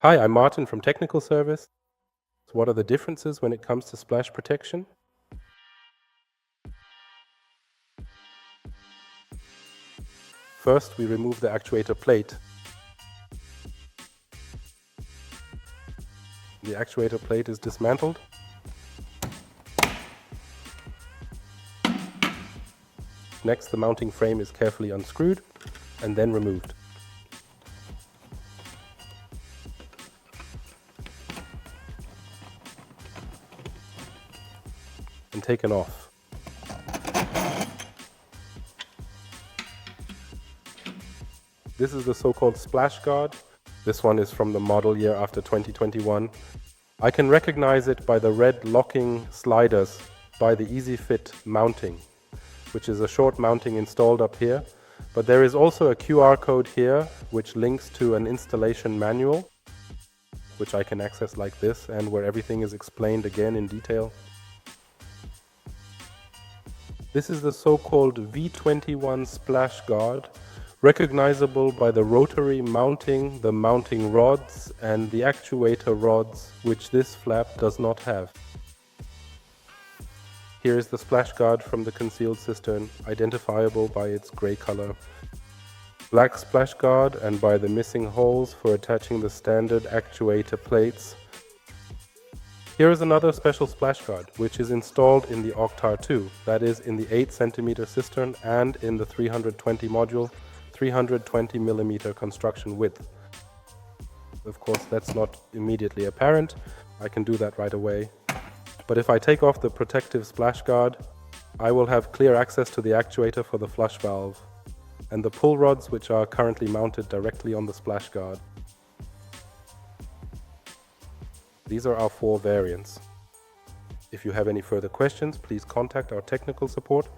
Hi, I'm Martin from Technical Service. What are the differences when it comes to splash protection? First, we remove the actuator plate. The actuator plate is dismantled. Next, the mounting frame is carefully unscrewed and then removed. And taken off. This is the so-called splash guard. This one is from the model year after 2021. I can recognize it by the red locking sliders by the EasyFit mounting, which is a short mounting installed up here. But there is also a QR code here which links to an installation manual, which I can access like this, and where everything is explained again in detail. This is the so-called V21 splash guard, recognizable by the rotary mounting, the mounting rods and the actuator rods, which this flap does not have. Here is the splash guard from the concealed cistern, identifiable by its grey color. Black splash guard and by the missing holes for attaching the standard actuator plates. Here is another special splash guard, which is installed in the Octar 2, that is in the 8 cm cistern and in the 320 module, 320 mm construction width. Of course, that's not immediately apparent. I can do that right away. But if I take off the protective splash guard, I will have clear access to the actuator for the flush valve and the pull rods, which are currently mounted directly on the splash guard. These are our 4 variants. If you have any further questions, please contact our technical support